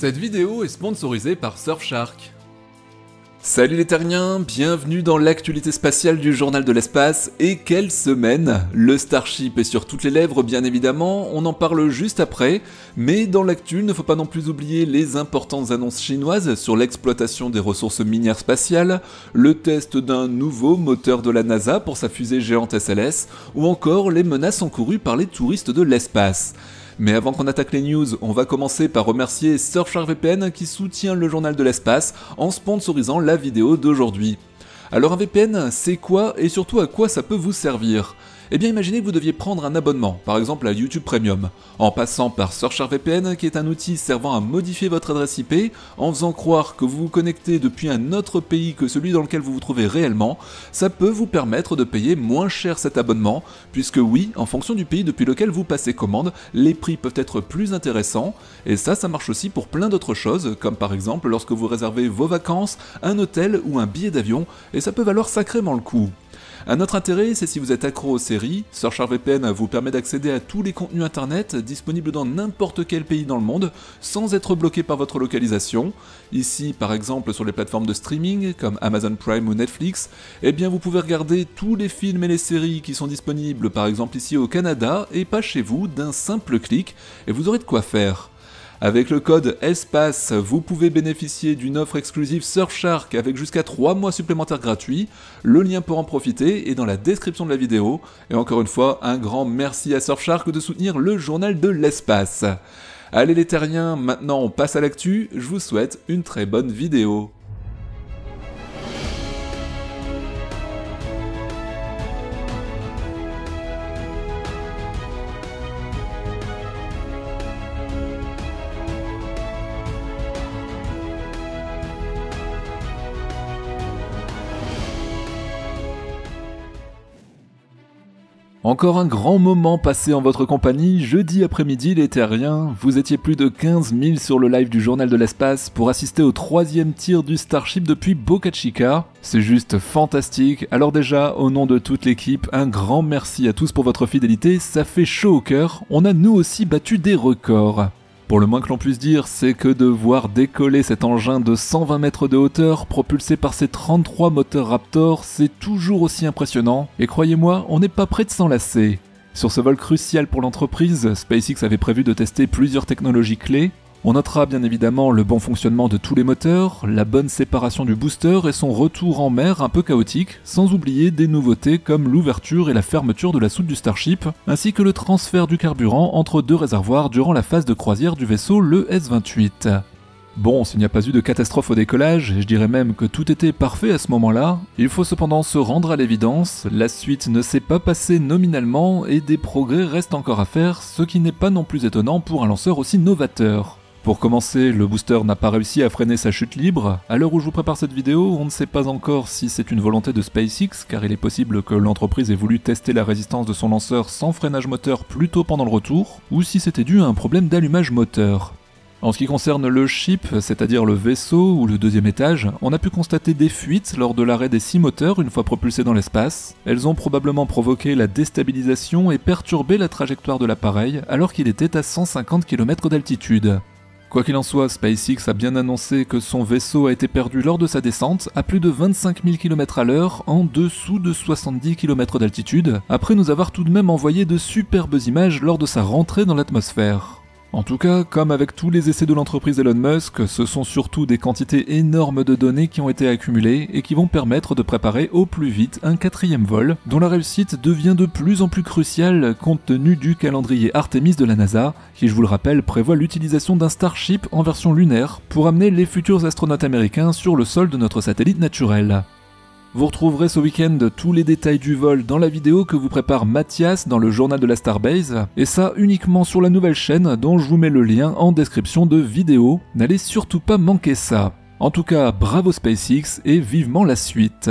Cette vidéo est sponsorisée par Surfshark. Salut les terriens, bienvenue dans l'actualité spatiale du Journal de l'Espace, et quelle semaine! Le Starship est sur toutes les lèvres bien évidemment, on en parle juste après, mais dans l'actu, il ne faut pas non plus oublier les importantes annonces chinoises sur l'exploitation des ressources minières spatiales, le test d'un nouveau moteur de la NASA pour sa fusée géante SLS, ou encore les menaces encourues par les touristes de l'espace. Mais avant qu'on attaque les news, on va commencer par remercier Surfshark VPN qui soutient le Journal de l'Espace en sponsorisant la vidéo d'aujourd'hui. Alors un VPN, c'est quoi et surtout à quoi ça peut vous servir ? Eh bien imaginez que vous deviez prendre un abonnement, par exemple à YouTube Premium, en passant par Surfshark VPN qui est un outil servant à modifier votre adresse IP, en faisant croire que vous vous connectez depuis un autre pays que celui dans lequel vous vous trouvez réellement, ça peut vous permettre de payer moins cher cet abonnement, puisque oui, en fonction du pays depuis lequel vous passez commande, les prix peuvent être plus intéressants, et ça marche aussi pour plein d'autres choses, comme par exemple lorsque vous réservez vos vacances, un hôtel ou un billet d'avion, et ça peut valoir sacrément le coup. Un autre intérêt, c'est si vous êtes accro aux séries, Surfshark VPN vous permet d'accéder à tous les contenus internet disponibles dans n'importe quel pays dans le monde, sans être bloqué par votre localisation. Ici, par exemple, sur les plateformes de streaming, comme Amazon Prime ou Netflix, eh bien vous pouvez regarder tous les films et les séries qui sont disponibles, par exemple ici au Canada, et pas chez vous, d'un simple clic, et vous aurez de quoi faire. Avec le code ESPACE, vous pouvez bénéficier d'une offre exclusive Surfshark avec jusqu'à 3 mois supplémentaires gratuits. Le lien pour en profiter est dans la description de la vidéo. Et encore une fois, un grand merci à Surfshark de soutenir le Journal de l'Espace. Allez les terriens, maintenant on passe à l'actu, je vous souhaite une très bonne vidéo. Encore un grand moment passé en votre compagnie, jeudi après-midi les terriens, vous étiez plus de 15 000 sur le live du Journal de l'Espace pour assister au 3e tir du Starship depuis Boca Chica. C'est juste fantastique, alors déjà, au nom de toute l'équipe, un grand merci à tous pour votre fidélité, ça fait chaud au cœur, on a nous aussi battu des records. Pour le moins que l'on puisse dire, c'est que de voir décoller cet engin de 120 mètres de hauteur, propulsé par ses 33 moteurs Raptor, c'est toujours aussi impressionnant, et croyez-moi, on n'est pas prêt de s'en lasser. Sur ce vol crucial pour l'entreprise, SpaceX avait prévu de tester plusieurs technologies clés. On notera bien évidemment le bon fonctionnement de tous les moteurs, la bonne séparation du booster et son retour en mer un peu chaotique, sans oublier des nouveautés comme l'ouverture et la fermeture de la soute du Starship, ainsi que le transfert du carburant entre deux réservoirs durant la phase de croisière du vaisseau, le S-28. Bon, s'il n'y a pas eu de catastrophe au décollage, et je dirais même que tout était parfait à ce moment-là, il faut cependant se rendre à l'évidence, la suite ne s'est pas passée nominalement et des progrès restent encore à faire, ce qui n'est pas non plus étonnant pour un lanceur aussi novateur. Pour commencer, le booster n'a pas réussi à freiner sa chute libre. À l'heure où je vous prépare cette vidéo, on ne sait pas encore si c'est une volonté de SpaceX, car il est possible que l'entreprise ait voulu tester la résistance de son lanceur sans freinage moteur plus tôt pendant le retour, ou si c'était dû à un problème d'allumage moteur. En ce qui concerne le ship, c'est-à-dire le vaisseau ou le deuxième étage, on a pu constater des fuites lors de l'arrêt des 6 moteurs une fois propulsés dans l'espace. Elles ont probablement provoqué la déstabilisation et perturbé la trajectoire de l'appareil alors qu'il était à 150 km d'altitude. Quoi qu'il en soit, SpaceX a bien annoncé que son vaisseau a été perdu lors de sa descente à plus de 25 000 km/h en dessous de 70 km d'altitude, après nous avoir tout de même envoyé de superbes images lors de sa rentrée dans l'atmosphère. En tout cas, comme avec tous les essais de l'entreprise Elon Musk, ce sont surtout des quantités énormes de données qui ont été accumulées et qui vont permettre de préparer au plus vite un 4e vol, dont la réussite devient de plus en plus cruciale compte tenu du calendrier Artemis de la NASA, qui je vous le rappelle prévoit l'utilisation d'un Starship en version lunaire pour amener les futurs astronautes américains sur le sol de notre satellite naturel. Vous retrouverez ce week-end tous les détails du vol dans la vidéo que vous prépare Mathias dans le journal de la Starbase, et ça uniquement sur la nouvelle chaîne dont je vous mets le lien en description de vidéo. N'allez surtout pas manquer ça. En tout cas, bravo SpaceX et vivement la suite.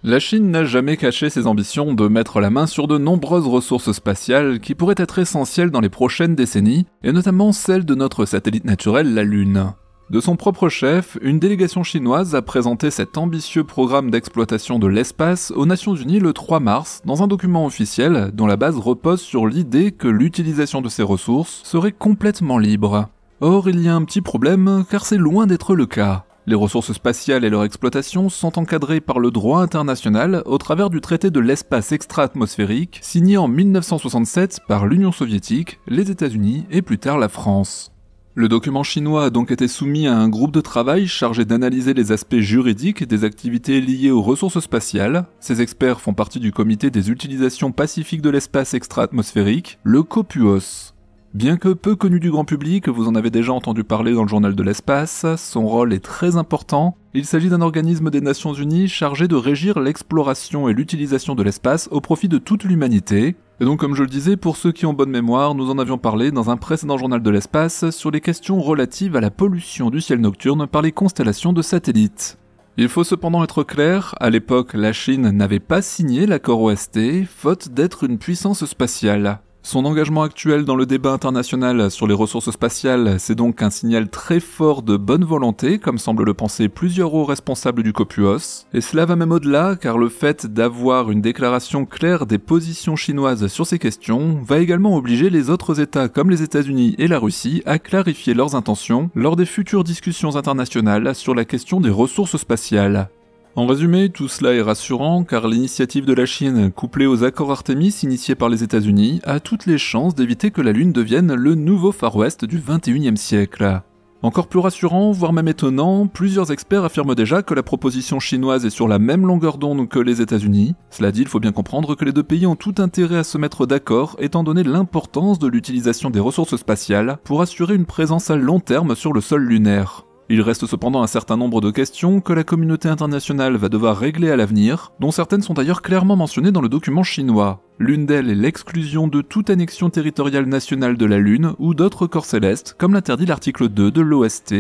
La Chine n'a jamais caché ses ambitions de mettre la main sur de nombreuses ressources spatiales qui pourraient être essentielles dans les prochaines décennies, et notamment celle de notre satellite naturel, la Lune. De son propre chef, une délégation chinoise a présenté cet ambitieux programme d'exploitation de l'espace aux Nations Unies le 3 mars dans un document officiel dont la base repose sur l'idée que l'utilisation de ces ressources serait complètement libre. Or, il y a un petit problème car c'est loin d'être le cas. Les ressources spatiales et leur exploitation sont encadrées par le droit international au travers du traité de l'espace extra-atmosphérique signé en 1967 par l'Union soviétique, les États-Unis et plus tard la France. Le document chinois a donc été soumis à un groupe de travail chargé d'analyser les aspects juridiques des activités liées aux ressources spatiales. Ces experts font partie du comité des utilisations pacifiques de l'espace extra-atmosphérique, le COPUOS. Bien que peu connu du grand public, vous en avez déjà entendu parler dans le journal de l'espace, son rôle est très important. Il s'agit d'un organisme des Nations Unies chargé de régir l'exploration et l'utilisation de l'espace au profit de toute l'humanité. Et donc comme je le disais, pour ceux qui ont bonne mémoire, nous en avions parlé dans un précédent journal de l'espace sur les questions relatives à la pollution du ciel nocturne par les constellations de satellites. Il faut cependant être clair, à l'époque la Chine n'avait pas signé l'accord OST, faute d'être une puissance spatiale. Son engagement actuel dans le débat international sur les ressources spatiales, c'est donc un signal très fort de bonne volonté, comme semblent le penser plusieurs hauts responsables du COPUOS. Et cela va même au-delà, car le fait d'avoir une déclaration claire des positions chinoises sur ces questions va également obliger les autres États comme les États-Unis et la Russie à clarifier leurs intentions lors des futures discussions internationales sur la question des ressources spatiales. En résumé, tout cela est rassurant car l'initiative de la Chine, couplée aux accords Artemis initiés par les États-Unis, a toutes les chances d'éviter que la Lune devienne le nouveau Far West du XXIe siècle. Encore plus rassurant, voire même étonnant, plusieurs experts affirment déjà que la proposition chinoise est sur la même longueur d'onde que les États-Unis. Cela dit, il faut bien comprendre que les deux pays ont tout intérêt à se mettre d'accord étant donné l'importance de l'utilisation des ressources spatiales pour assurer une présence à long terme sur le sol lunaire. Il reste cependant un certain nombre de questions que la communauté internationale va devoir régler à l'avenir, dont certaines sont d'ailleurs clairement mentionnées dans le document chinois. L'une d'elles est l'exclusion de toute annexion territoriale nationale de la Lune ou d'autres corps célestes, comme l'interdit l'article 2 de l'OST.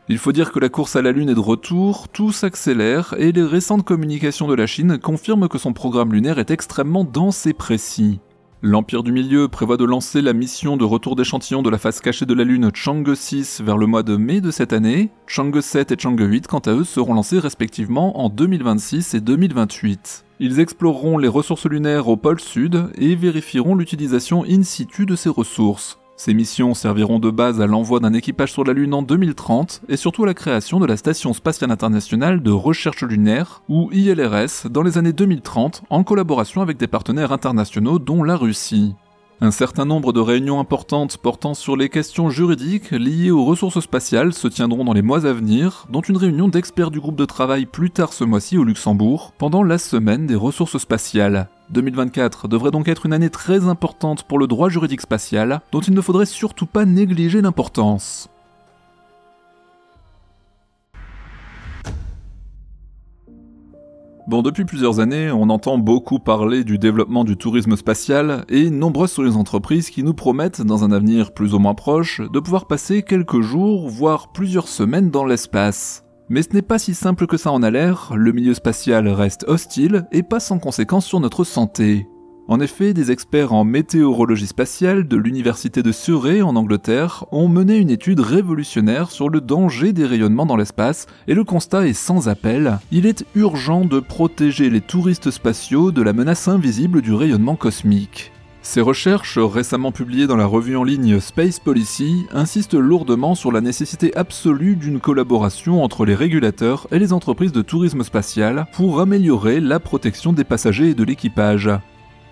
Il faut dire que la course à la Lune est de retour, tout s'accélère et les récentes communications de la Chine confirment que son programme lunaire est extrêmement dense et précis. L'Empire du Milieu prévoit de lancer la mission de retour d'échantillons de la face cachée de la Lune Chang'e 6 vers le mois de mai de cette année. Chang'e 7 et Chang'e 8, quant à eux, seront lancés respectivement en 2026 et 2028. Ils exploreront les ressources lunaires au pôle sud et vérifieront l'utilisation in situ de ces ressources. Ces missions serviront de base à l'envoi d'un équipage sur la Lune en 2030 et surtout à la création de la Station Spatiale Internationale de Recherche Lunaire, ou ILRS, dans les années 2030 en collaboration avec des partenaires internationaux dont la Russie. Un certain nombre de réunions importantes portant sur les questions juridiques liées aux ressources spatiales se tiendront dans les mois à venir, dont une réunion d'experts du groupe de travail plus tard ce mois-ci au Luxembourg, pendant la semaine des ressources spatiales. 2024 devrait donc être une année très importante pour le droit juridique spatial, dont il ne faudrait surtout pas négliger l'importance. Bon, depuis plusieurs années, on entend beaucoup parler du développement du tourisme spatial et nombreuses sont les entreprises qui nous promettent, dans un avenir plus ou moins proche, de pouvoir passer quelques jours, voire plusieurs semaines dans l'espace. Mais ce n'est pas si simple que ça en a l'air, le milieu spatial reste hostile et pas sans conséquences sur notre santé. En effet, des experts en météorologie spatiale de l'université de Surrey en Angleterre ont mené une étude révolutionnaire sur le danger des rayonnements dans l'espace et le constat est sans appel, il est urgent de protéger les touristes spatiaux de la menace invisible du rayonnement cosmique. Ces recherches, récemment publiées dans la revue en ligne Space Policy, insistent lourdement sur la nécessité absolue d'une collaboration entre les régulateurs et les entreprises de tourisme spatial pour améliorer la protection des passagers et de l'équipage.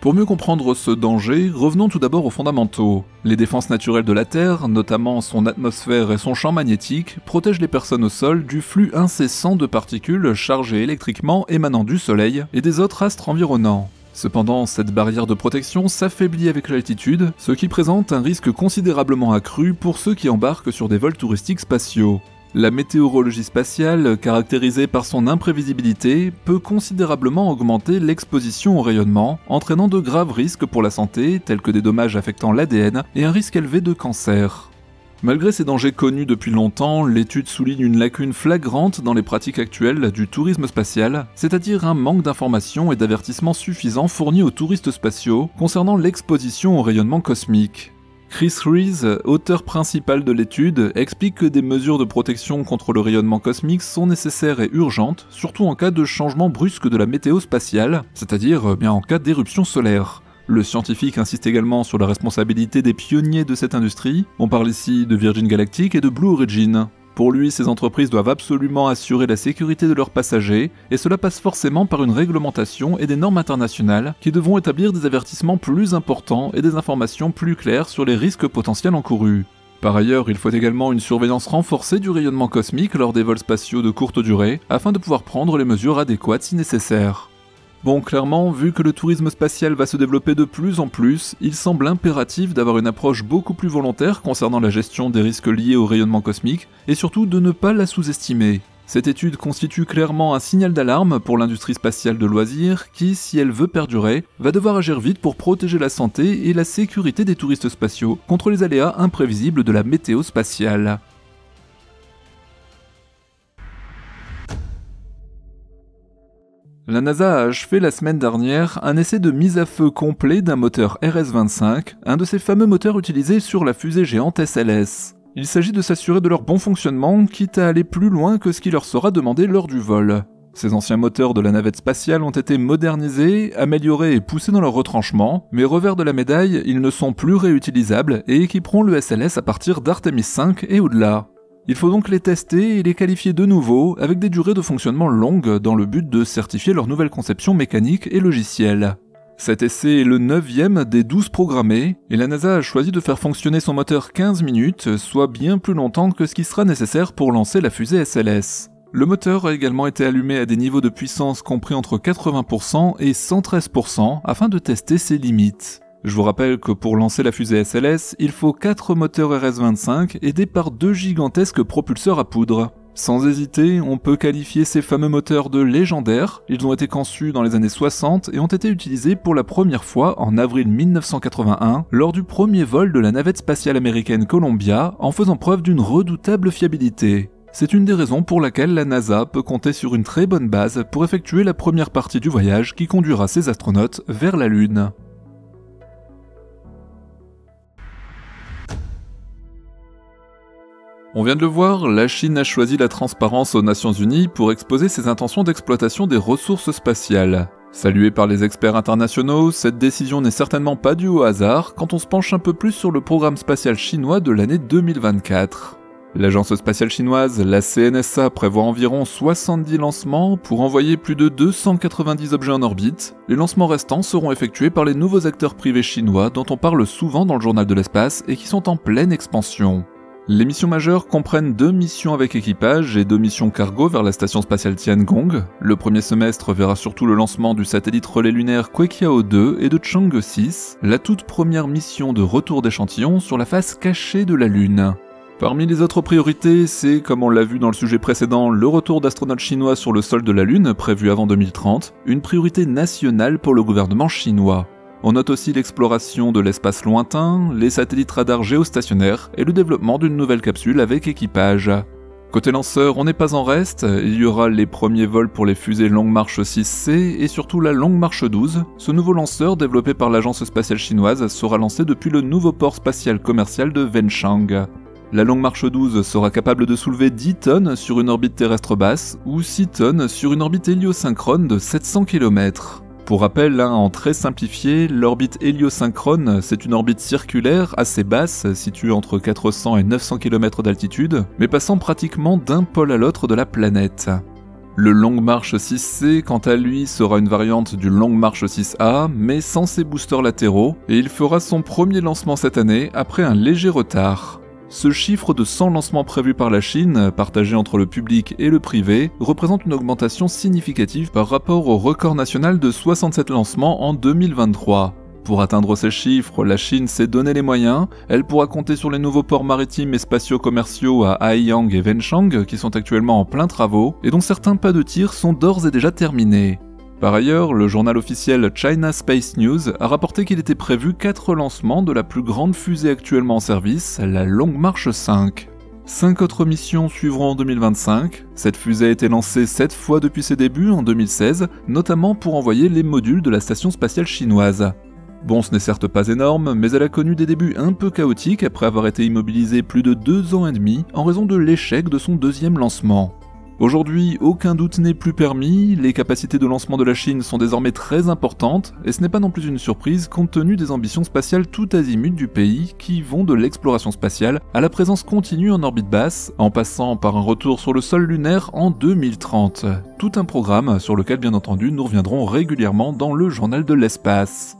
Pour mieux comprendre ce danger, revenons tout d'abord aux fondamentaux. Les défenses naturelles de la Terre, notamment son atmosphère et son champ magnétique, protègent les personnes au sol du flux incessant de particules chargées électriquement émanant du Soleil et des autres astres environnants. Cependant, cette barrière de protection s'affaiblit avec l'altitude, ce qui présente un risque considérablement accru pour ceux qui embarquent sur des vols touristiques spatiaux. La météorologie spatiale, caractérisée par son imprévisibilité, peut considérablement augmenter l'exposition au rayonnement, entraînant de graves risques pour la santé, tels que des dommages affectant l'ADN et un risque élevé de cancer. Malgré ces dangers connus depuis longtemps, l'étude souligne une lacune flagrante dans les pratiques actuelles du tourisme spatial, c'est-à-dire un manque d'informations et d'avertissements suffisants fournis aux touristes spatiaux concernant l'exposition au rayonnement cosmique. Chris Rees, auteur principal de l'étude, explique que des mesures de protection contre le rayonnement cosmique sont nécessaires et urgentes, surtout en cas de changement brusque de la météo spatiale, c'est-à-dire bien en cas d'éruption solaire. Le scientifique insiste également sur la responsabilité des pionniers de cette industrie, on parle ici de Virgin Galactic et de Blue Origin. Pour lui, ces entreprises doivent absolument assurer la sécurité de leurs passagers, et cela passe forcément par une réglementation et des normes internationales qui devront établir des avertissements plus importants et des informations plus claires sur les risques potentiels encourus. Par ailleurs, il faut également une surveillance renforcée du rayonnement cosmique lors des vols spatiaux de courte durée, afin de pouvoir prendre les mesures adéquates si nécessaire. Bon, clairement, vu que le tourisme spatial va se développer de plus en plus, il semble impératif d'avoir une approche beaucoup plus volontaire concernant la gestion des risques liés au rayonnement cosmique, et surtout de ne pas la sous-estimer. Cette étude constitue clairement un signal d'alarme pour l'industrie spatiale de loisirs qui, si elle veut perdurer, va devoir agir vite pour protéger la santé et la sécurité des touristes spatiaux contre les aléas imprévisibles de la météo spatiale. La NASA a achevé la semaine dernière un essai de mise à feu complet d'un moteur RS-25, un de ces fameux moteurs utilisés sur la fusée géante SLS. Il s'agit de s'assurer de leur bon fonctionnement, quitte à aller plus loin que ce qui leur sera demandé lors du vol. Ces anciens moteurs de la navette spatiale ont été modernisés, améliorés et poussés dans leur retranchement, mais revers de la médaille, ils ne sont plus réutilisables et équiperont le SLS à partir d'Artemis 5 et au-delà. Il faut donc les tester et les qualifier de nouveau avec des durées de fonctionnement longues dans le but de certifier leur nouvelle conception mécanique et logicielle. Cet essai est le 9e des 12 programmés et la NASA a choisi de faire fonctionner son moteur 15 minutes, soit bien plus longtemps que ce qui sera nécessaire pour lancer la fusée SLS. Le moteur a également été allumé à des niveaux de puissance compris entre 80% et 113% afin de tester ses limites. Je vous rappelle que pour lancer la fusée SLS, il faut 4 moteurs RS-25 aidés par 2 gigantesques propulseurs à poudre. Sans hésiter, on peut qualifier ces fameux moteurs de légendaires, ils ont été conçus dans les années 60 et ont été utilisés pour la première fois en avril 1981 lors du premier vol de la navette spatiale américaine Columbia en faisant preuve d'une redoutable fiabilité. C'est une des raisons pour laquelle la NASA peut compter sur une très bonne base pour effectuer la première partie du voyage qui conduira ses astronautes vers la Lune. On vient de le voir, la Chine a choisi la transparence aux Nations Unies pour exposer ses intentions d'exploitation des ressources spatiales. Saluée par les experts internationaux, cette décision n'est certainement pas due au hasard quand on se penche un peu plus sur le programme spatial chinois de l'année 2024. L'agence spatiale chinoise, la CNSA, prévoit environ 70 lancements pour envoyer plus de 290 objets en orbite. Les lancements restants seront effectués par les nouveaux acteurs privés chinois dont on parle souvent dans le journal de l'espace et qui sont en pleine expansion. Les missions majeures comprennent 2 missions avec équipage et 2 missions cargo vers la station spatiale Tiangong. Le premier semestre verra surtout le lancement du satellite relais lunaire Queqiao 2 et de Chang'e 6, la toute première mission de retour d'échantillons sur la face cachée de la Lune. Parmi les autres priorités, c'est, comme on l'a vu dans le sujet précédent, le retour d'astronautes chinois sur le sol de la Lune, prévu avant 2030, une priorité nationale pour le gouvernement chinois. On note aussi l'exploration de l'espace lointain, les satellites radars géostationnaires et le développement d'une nouvelle capsule avec équipage. Côté lanceur, on n'est pas en reste, il y aura les premiers vols pour les fusées Longue Marche 6C et surtout la Longue Marche 12. Ce nouveau lanceur développé par l'agence spatiale chinoise sera lancé depuis le nouveau port spatial commercial de Wenchang. La Longue Marche 12 sera capable de soulever 10 tonnes sur une orbite terrestre basse ou 6 tonnes sur une orbite héliosynchrone de 700 km. Pour rappel, en très simplifié, l'orbite héliosynchrone, c'est une orbite circulaire assez basse, située entre 400 et 900 km d'altitude, mais passant pratiquement d'un pôle à l'autre de la planète. Le Long March 6C, quant à lui, sera une variante du Long March 6A, mais sans ses boosters latéraux, et il fera son premier lancement cette année après un léger retard. Ce chiffre de 100 lancements prévus par la Chine, partagé entre le public et le privé, représente une augmentation significative par rapport au record national de 67 lancements en 2023. Pour atteindre ces chiffres, la Chine s'est donné les moyens, elle pourra compter sur les nouveaux ports maritimes et spatiaux commerciaux à Haiyang et Wenchang qui sont actuellement en plein travaux, et dont certains pas de tir sont d'ores et déjà terminés. Par ailleurs, le journal officiel China Space News a rapporté qu'il était prévu 4 lancements de la plus grande fusée actuellement en service, la Long March 5. 5 autres missions suivront en 2025. Cette fusée a été lancée 7 fois depuis ses débuts en 2016, notamment pour envoyer les modules de la station spatiale chinoise. Bon, ce n'est certes pas énorme, mais elle a connu des débuts un peu chaotiques après avoir été immobilisée plus de 2 ans et demi en raison de l'échec de son deuxième lancement. Aujourd'hui, aucun doute n'est plus permis, les capacités de lancement de la Chine sont désormais très importantes, et ce n'est pas non plus une surprise compte tenu des ambitions spatiales tout azimut du pays qui vont de l'exploration spatiale à la présence continue en orbite basse, en passant par un retour sur le sol lunaire en 2030. Tout un programme sur lequel bien entendu nous reviendrons régulièrement dans le journal de l'espace.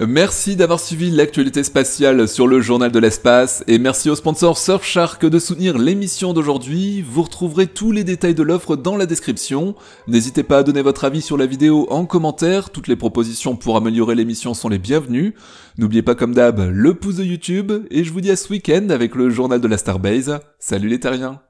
Merci d'avoir suivi l'actualité spatiale sur le journal de l'espace et merci au sponsor Surfshark de soutenir l'émission d'aujourd'hui. Vous retrouverez tous les détails de l'offre dans la description. N'hésitez pas à donner votre avis sur la vidéo en commentaire, toutes les propositions pour améliorer l'émission sont les bienvenues. N'oubliez pas comme d'hab le pouce de YouTube et je vous dis à ce week-end avec le journal de la Starbase. Salut les terriens!